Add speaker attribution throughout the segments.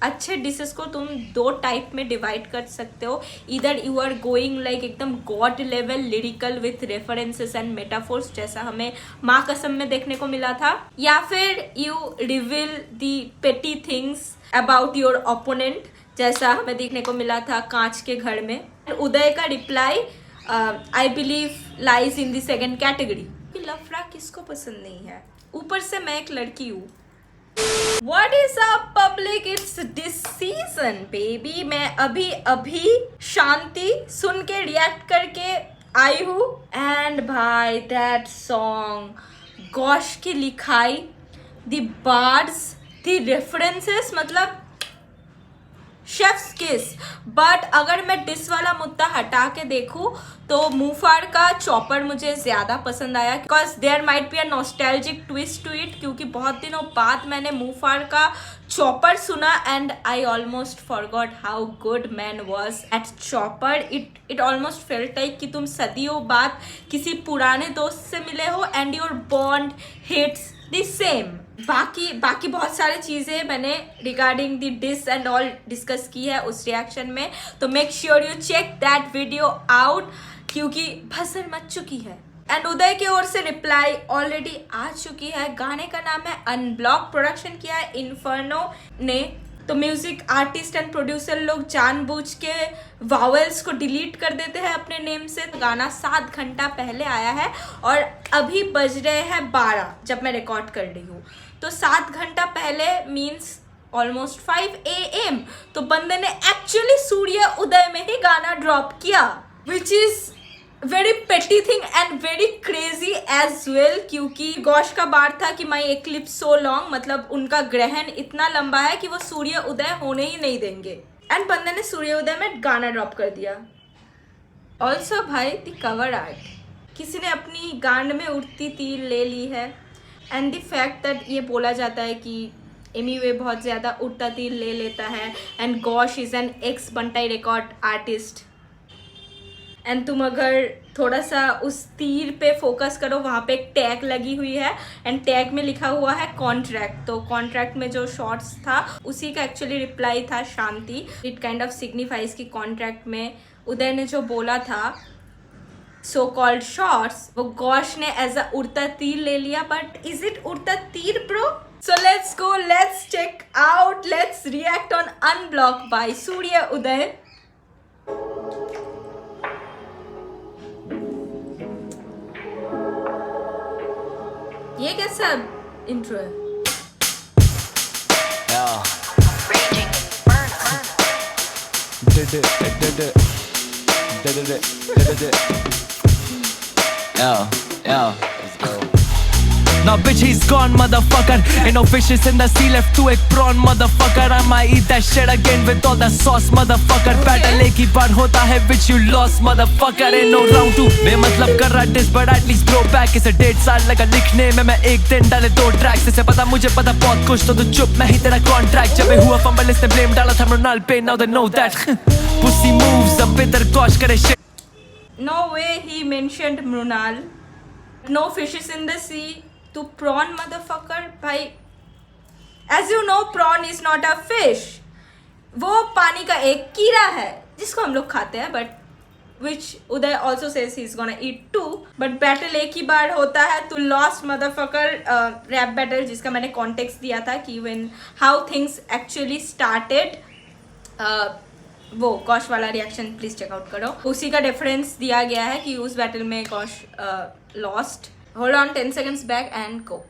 Speaker 1: अच्छे डिशेस को तुम दो टाइप में डिवाइड कर सकते हो। इधर यू आर गोइंग लाइक एकदम god level lyrical with references and metaphors, जैसा हमें माँ कसम में देखने को मिला था, या फिर you reveal the petty things about your opponent, जैसा हमें देखने को मिला था कांच के घर में। उदय का reply I believe lies in the second category. लफड़ा किसको पसंद नहीं है, ऊपर से मैं एक लड़की हूँ। What is up public? It's this season baby। मैं अभी शांति सुन के रिएक्ट करके आई हूँ, एंड भाई दैट सॉन्ग, गॉश की लिखाई, द बार्ड्स, द रेफरेंसेस, मतलब शेफ्स किस। बट अगर मैं डिस वाला मुद्दा हटा के देखूं तो मूफाड़ का चॉपर मुझे ज़्यादा पसंद आया, because there might be a nostalgic twist to it, क्योंकि बहुत दिनों बाद मैंने मूफाड़ का चॉपर सुना and I almost forgot how good man was at chopper. It almost felt like कि तुम सदियों बाद किसी पुराने दोस्त से मिले हो and your bond hits the same. बाकी बहुत सारी चीज़ें मैंने regarding the diss and all discuss की है उस रिएक्शन में, तो make sure you check that video out, क्योंकि भसड़ मच चुकी है। एंड उदय की ओर से रिप्लाई ऑलरेडी आ चुकी है। गाने का नाम है अनब्लॉक, प्रोडक्शन किया है इन्फर्नो ने। तो म्यूजिक आर्टिस्ट एंड प्रोड्यूसर लोग जानबूझ के वावेल्स को डिलीट कर देते हैं अपने नेम से। गाना 7 घंटा पहले आया है और अभी बज रहे हैं 12 जब मैं रिकॉर्ड कर रही हूँ, तो 7 घंटा पहले मीन्स ऑलमोस्ट 5 AM। तो बंदे ने एक्चुअली सूर्य उदय में ही गाना ड्रॉप किया, which is very petty thing and very crazy as well, क्योंकि गॉश का बार था कि माई एक्लिप्स सो लॉन्ग, मतलब उनका ग्रहण इतना लंबा है कि वो सूर्य उदय होने ही नहीं देंगे, एंड बंदे ने सूर्य उदय में गाना ड्रॉप कर दिया। ऑल्सो भाई द कवर आर्ट, किसी ने अपनी गांड में उड़ती तीर ले ली है, एंड द फैक्ट दैट ये बोला जाता है कि एमीवे बहुत ज़्यादा उड़ता तीर ले लेता है and gosh is an x Bantai record artist. And तुम अगर थोड़ा सा उस तीर पे फोकस करो, वहाँ पे एक टैग लगी हुई है एंड टैग में लिखा हुआ है कॉन्ट्रैक्ट। तो कॉन्ट्रैक्ट में जो शॉर्ट्स था उसी का एक्चुअली रिप्लाई था Shanti. It kind of signifies कि कॉन्ट्रैक्ट में उदय ने जो बोला था सो कॉल्ड शॉर्ट्स, वो गॉश ने एज अ उड़ता तीर ले लिया। बट इज इट उड़ता तीर bro? So let's go, let's check out, let's react on unblock by Surya Uday. ये कैसा इंट्रो है?
Speaker 2: Let's go. Now bitch he's gone motherfucker, ain't no fishes in the sea left to a prawn motherfucker. I might eat that shit again with all the sauce motherfucker. Battle एक ही बार होता है which you lost motherfucker. Ain't no round 2 मैं मतलब कर रहा diss but at least throw back. इसे 1.5 साल लगा लिखने में, मैं एक दिन डाले 2 tracks। इसे पता मुझे पता बहुत कुछ, तो तू चुप, मैं ही तेरा कॉन्ट्रैक्ट। जब हुआ फंबल इसने ब्लेम डाला था मृणाल पे, now they know that pussy moves अब इधर गॉश करे shit।
Speaker 1: No way he mentioned Mrunal. No fishes in the sea to prawn motherfucker भाई। As you know prawn is not a fish, वो पानी का एक कीड़ा है जिसको हम लोग खाते हैं, but which Uday also says he's gonna eat too। but battle एक ही बार होता है to lost motherfucker rap battle, जिसका मैंने context दिया था कि when how things actually started। वो गॉश वाला रिएक्शन प्लीज चेकआउट करो, उसी का डिफरेंस दिया गया है कि उस बैटल में Gosh lost. Hold on 10 seconds back and go.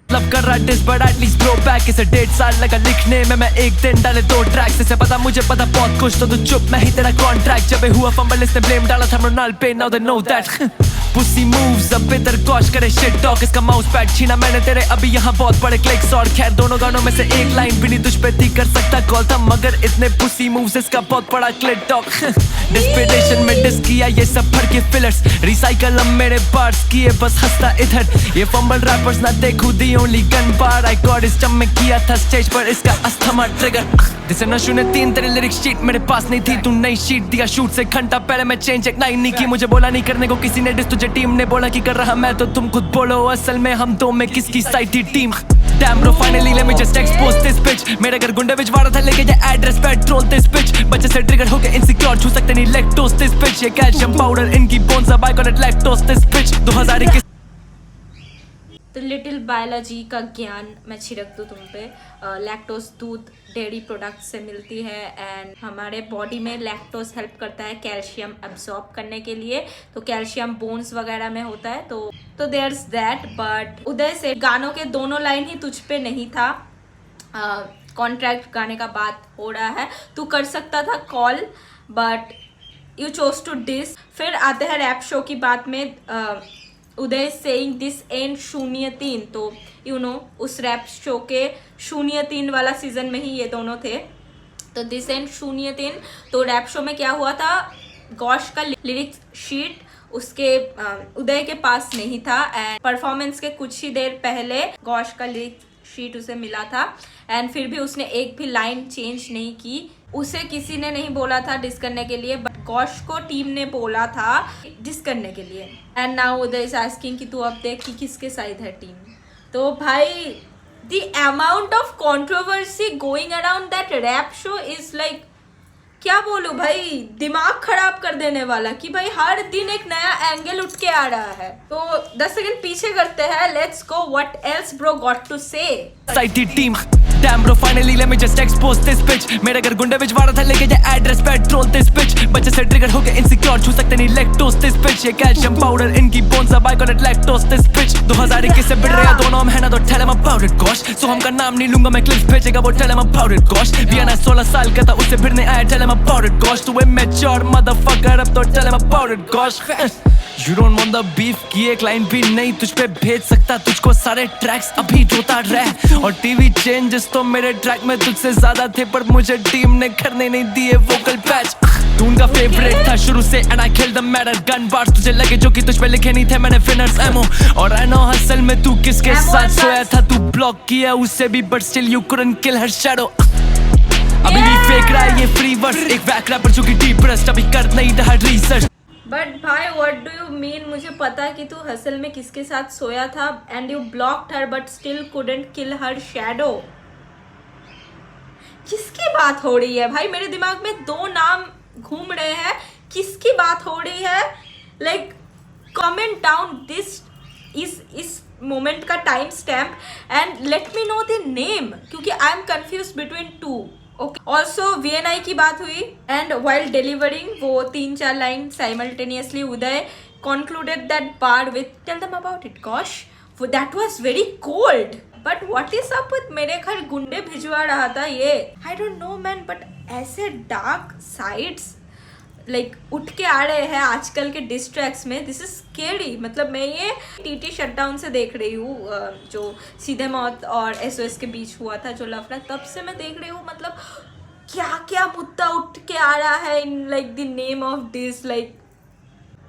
Speaker 2: मतलब कर रहा diss but at least throw back. इसे 1.5 साल लगा लिखने में, मैं एक दिन डाले 2 ट्रैक्स। इसे पता मुझे पता बहुत कुछ, तो तू चुप, मैं ही तेरा कॉन्ट्रैक्ट। जब हुआ फंबल इसने ब्लेम डाला था मृणाल पे, now they know that pussy moves अब इधर गॉश करे shit talk। इसका माउस पैड छीना मैंने तेरे, अभी यहाँ बहुत बड़े क्लिक्स। और खैर दोनों गानों में से एक लाइन भी नहीं तुझ पे थी कर सकता कॉल था, मगर इतने pussy moves इसका बहुत बड़ा क्लिट टॉक। डिस्पिरेशन में डिस किया ये सब भर के फिलर्स, रिसाइकल अब मेरे पार्ट्स किए बस हंसता इधर। ये फंबल रैपर्स ना देखू the only gun bar. I got इस जब मैं किया था स्टेज पर इसका अस्थमा ट्रिगर। जिसे न सुने 3 तेरे लिरिक्स शीट मेरे पास नहीं थी, तू नई शीट दिया शूट से घंटा पहले। मैं चेंज एक लाइन नहीं की, मुझे बोला नहीं करने को किसी ने डिस, तुझे टीम ने बोला कि कर रहा मैं, तो तुम खुद बोलो असल में हम दो में किसकी साइड थी team. Damn bro, finally let me just expose this bitch. मेरे घर गुंडे भिजवा रहा था लेके ये एड्रेस पे ट्रोल this bitch. बच्चे से ट्रिगर होके इनसिक्योर छू सकते नहीं लैक्टोज this bitch. ये कैल्शियम पाउडर इनकी बोन्स अब I call it lactose this bitch. 2021
Speaker 1: तो लिटिल बायोलॉजी का ज्ञान मैं छिड़क दूँ तुम पे. लैक्टोज दूध डेयरी प्रोडक्ट से मिलती है एंड हमारे बॉडी में लैक्टोज हेल्प करता है कैल्शियम एब्जॉर्ब करने के लिए. तो कैल्शियम बोन्स वगैरह में होता है. तो देयर इज दैट. बट उदय से गानों के दोनों लाइन ही तुझ पे नहीं था. कॉन्ट्रैक्ट गाने का बात हो रहा है, तू कर सकता था call but you chose to diss. फिर आते हैं रैप शो की बात में. Uday saying this and 03. तो यू नो उस रैप शो के 03 वाला सीजन में ही ये दोनों थे. तो दिस एंड 03. तो रैप शो में क्या हुआ था, गॉश का लिरिक्स शीट उसके उदय के पास नहीं था एंड परफॉर्मेंस के कुछ ही देर पहले गॉश का लिरिक्स शीट उसे मिला था एंड फिर भी उसने एक भी लाइन चेंज नहीं की. उसे किसी ने नहीं बोला था डिस करने के लिए बट गॉश को टीम ने बोला था डिस करने के लिए. And now Uday is asking कि तू अब देख कि किसके साइड है टीम. तो भाई the amount of controversy going around that rap show is like, क्या बोलूं भाई, दिमाग खराब कर देने वाला. कि भाई हर दिन एक नया एंगल उठ के आ रहा है. तो 10 सेकंड पीछे करते हैं. Let's go. What else bro got to say.
Speaker 2: excited team. Damn bro, finally let me just expose this bitch. मेरे घर गुंडे भिजवा रहा था लेके ये एड्रेस पे ट्रोल this bitch. बच्चे से ट्रिगर होके इनसिक्योर छू सकते नहीं लैक्टोज this bitch. ये कैल्शियम पाउडर इनकी बोन्स अब I call it lactose this bitch. 2021 से बिड़ रहा दोनों हम है ना तो tell him about it gosh. So हम का नाम नहीं लूंगा मैं, क्लिप्स भेजेगा वो tell him about it gosh. Vienna 16 साल का था उससे भिड़ने आया tell him about it gosh. तू immature motherfucker अब तो tell him about it gosh. You don't want the beef की एक लाइन भी नहीं तुझ पे भेज सकता तुझको सारे ट्रैक्स अभी रोता रह. और टीवी चेंजेस तो मेरे ट्रैक में तुझसे ज्यादा थे पर मुझे टीम ने करने नहीं दिए वोकल पैच. तू उनका फेवरेट था शुरू से and I kill the matter. Gun bars तुझे लगे जो कि तुझ पे लिखे नहीं थे मैंने विनर्स एमओ. और आई नो हसल में तू किसके साथ सोया था, तू ब्लॉक किया उसे भी but still you couldn't kill her shadow. अभी भी फेक रहा है ये फ्री वर्स. एक वैक रैपर जो कि डिप्रेस्ड अभी कर नहीं रहा रिसर्च.
Speaker 1: बट भाई व्हाट डू यू मीन. मुझे पता है कि तू हसल में किसके साथ सोया था and you blocked her but still couldn't kill her shadow. किसकी बात हो रही है भाई. मेरे दिमाग में दो नाम घूम रहे हैं. किसकी बात हो रही है. लाइक कमेंट डाउन दिस इस मोमेंट का time stamp and let me know the name क्योंकि I am confused between two. Okay. Also VNI की बात हुई एंड वाइल डिलीवरिंग वो 3-4 line simultaneously Uday concluded that bar with tell them about it gosh. That was very cold. But what is up with मेरे घर गुंडे भिजवा रहा था ये. I don't know man but ऐसे डार्क साइड्स लाइक उठ के आ रहे हैं आजकल के डिस्ट्रैक्ट्स में. This is scary. मतलब मैं ये TT शटडाउन से देख रही हूँ जो सीधे मौत और SOS के बीच हुआ था जो लफड़ा, तब से मैं देख रही हूँ. मतलब क्या क्या मुद्दा उठ के आ रहा है in like the name of this. Like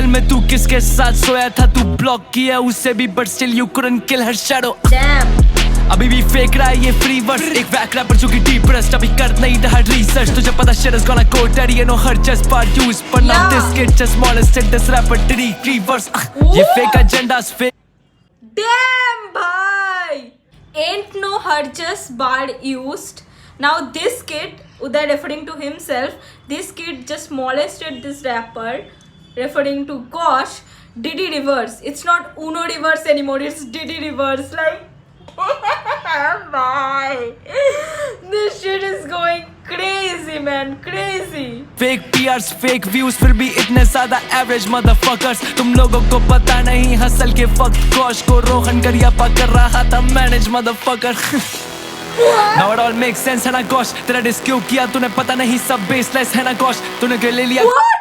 Speaker 2: में तू किसके साथ सोया था, तू ब्लॉक किया उसे भी but still you couldn't kill her shadow.
Speaker 1: Dam.
Speaker 2: अभी भी फेक रहा है ये फ्री वर्स. एक वैक रैपर जो कि डिप्रेस्ड अभी कर नहीं रहा रिसर्च. तुझे पता shit is gonna go dirty and no her just part used but now this kid just molested this rapper did he reverse. ये fake agendas fake.
Speaker 1: Damn bhai. Ain't no Harjas bar used. Now this kid, Uday referring to himself, this kid just molested this rapper, referring to Gosh. Diddy reverse. It's not Uno reverse anymore. It's Diddy reverse. Like. Bye. This shit is going crazy man, crazy.
Speaker 2: Fake PRs, fake views फिर भी इतने ज्यादा average motherfuckers. तुम लोगों को पता नहीं hustle के fuck Gosh को रोहन करियप्पा कर रहा था manage motherfucker. Now it all makes sense है ना Gosh. तेरा डिस क्यों किया तूने पता नहीं सब baseless है ना Gosh. तूने क्यों ले लिया
Speaker 1: What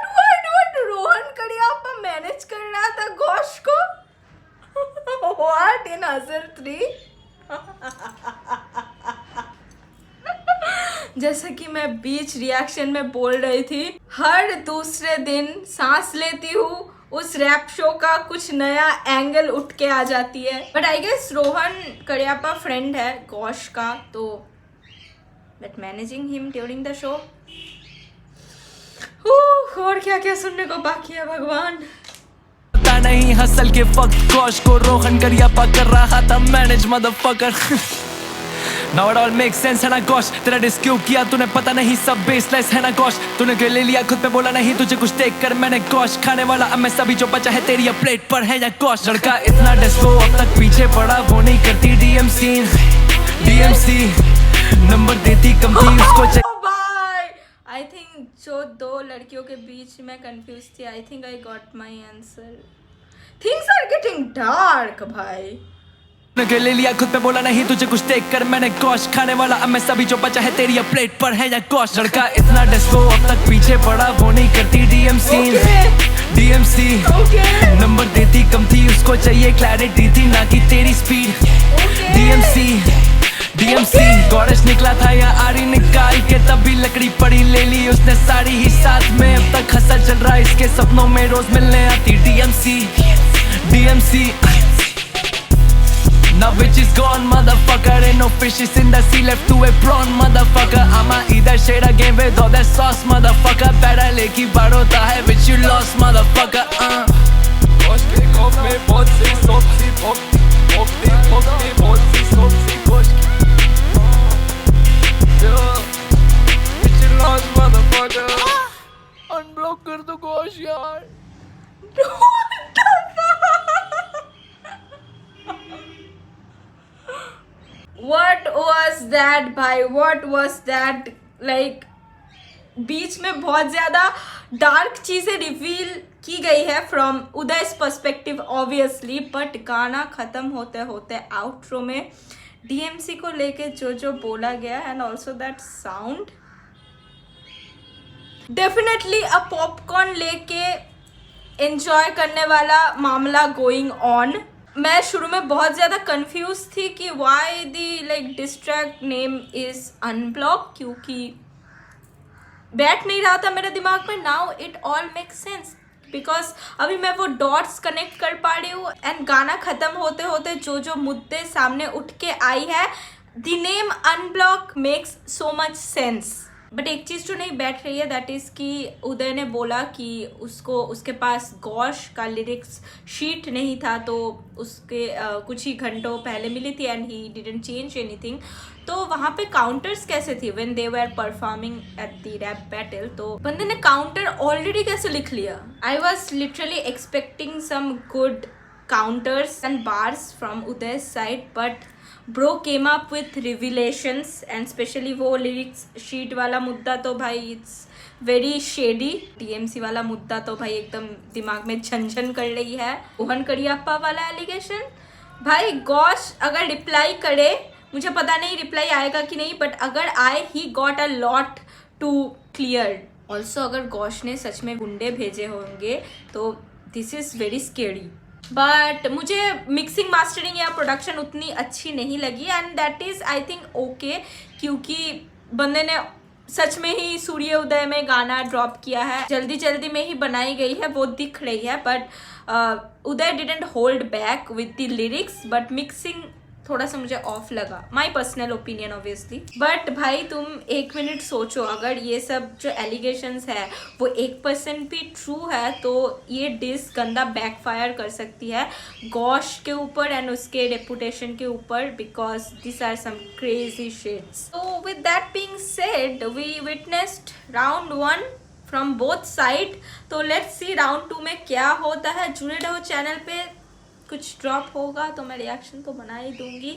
Speaker 1: रोहन करियप्पा मैनेज कर रहा था Gosh को. What in Hustle 3? जैसे कि मैं बीच रिएक्शन में बोल रही थी, हर दूसरे दिन सांस लेती हूँ उस रैप शो का कुछ नया एंगल उठ के आ जाती है. But I guess Rohan Kariappa friend है गॉश का, तो but managing him during the show. और क्या क्या सुनने को बाकी है भगवान.
Speaker 2: नहीं हसल के fuck Gosh को रोहन करियप्पा कर रहा था manage motherfucker. Now it all makes sense है ना gosh, तेरा डिस क्यों किया तूने पता नहीं सब बेसलेस है ना gosh, तूने क्यों ले लिया खुद पे बोला नहीं तुझे कुछ देख कर मैंने gosh, खाने वाला अब मैं सभी जो बचा है तेरी प्लेट पर है या gosh, लड़का इतना डिस्को अब तक पीछे पड़ा वो नहीं करती DMC नंबर देती कम थी उसको
Speaker 1: आई थिंक जो दो लड़कियों के बीच में कंफ्यूज थी, I think I got my answer. Things are getting dark भाई.
Speaker 2: ले लिया खुद पे बोला नहीं तुझे कुछ देख कर मैंने gosh, खाने वाला अब मैं सभी जो बचा है तेरी प्लेट पर है या gosh, लड़का इतना डिस्को अब तक पीछे पड़ा वो नहीं करती DMC नंबर देती कम थी उसको चाहिए क्लैरिटी थी ना कि तेरी स्पीड. DMC गॉडेस निकला था या आरी निकाल के तभी लकड़ी पड़ी ले ली उसने सारी ही साथ में, अब तक हंसा चल रहा इसके सपनों में रोज मिलने आती DMC Now bitch is gone motherfucker, ain't no fishes in the sea left to a prawn motherfucker, I'ma eat that shit again with all that sauce motherfucker, better leki bad hota hai which you lost motherfucker. Gosh ke kop mein bahut si sopsi phokti bahut si sopsi gosh which you lost motherfucker. Unblock kar do gosh yaar.
Speaker 1: What was that भाई? What was that? Like बीच में बहुत ज्यादा dark चीजें reveal की गई है from उदय's perspective obviously, but गाना खत्म होते होते आउट्रो में DMC को लेके जो बोला गया and also that sound, definitely a popcorn लेके एंजॉय करने वाला मामला गोइंग ऑन. मैं शुरू में बहुत ज़्यादा कंफ्यूज थी कि why the like distract name is unblock, क्योंकि बैठ नहीं रहा था मेरे दिमाग में. Now it all make sense because अभी मैं वो डॉट्स कनेक्ट कर पा रही हूँ एंड गाना ख़त्म होते होते जो मुद्दे सामने उठ के आई है, the name unblock makes so much sense. But एक चीज़ जो नहीं बैठ रही है दैट इज़ कि उदय ने बोला कि उसके पास गॉश का लिरिक्स शीट नहीं था, तो उसके कुछ ही घंटों पहले मिली थी and he didn't change anything. तो वहाँ पे काउंटर्स कैसे थी when they were performing at the rap battle, तो बंदे ने काउंटर ऑलरेडी कैसे लिख लिया. I was literally expecting some good counters and bars from Uday's side, but bro came up with revelations and especially वो lyrics sheet वाला मुद्दा तो भाई it's very shady. DMC वाला मुद्दा तो भाई एकदम दिमाग में झंझन कर रही है. मोहन करियप्पा वाला एलिगेशन भाई, गॉश अगर रिप्लाई करे, मुझे पता नहीं रिप्लाई आएगा कि नहीं, बट अगर I he got a lot to clear. Also अगर गॉश ने सच में गुंडे भेजे होंगे तो this is very scary. But मुझे मिक्सिंग मास्टरिंग या प्रोडक्शन उतनी अच्छी नहीं लगी and that is I think okay, क्योंकि बंदे ने सच में ही सूर्य उदय में गाना ड्रॉप किया है, जल्दी जल्दी में ही बनाई गई है, वो दिख रही है. But Uday didn't hold back with the lyrics, but mixing थोड़ा सा मुझे ऑफ लगा. My personal opinion obviously. But भाई तुम एक मिनट सोचो, अगर ये सब जो एलिगेशंस है वो 1% भी ट्रू है तो ये डिस गंदा बैकफायर कर सकती है गॉश के ऊपर एंड उसके रेपुटेशन के ऊपर, because this are some crazy shits. So with that being said we witnessed round 1 from both side. तो लेट्स सी राउंड 2 में क्या होता है. जुड़े रहो चैनल पे, कुछ ड्रॉप होगा तो मैं रिएक्शन तो बना ही दूंगी.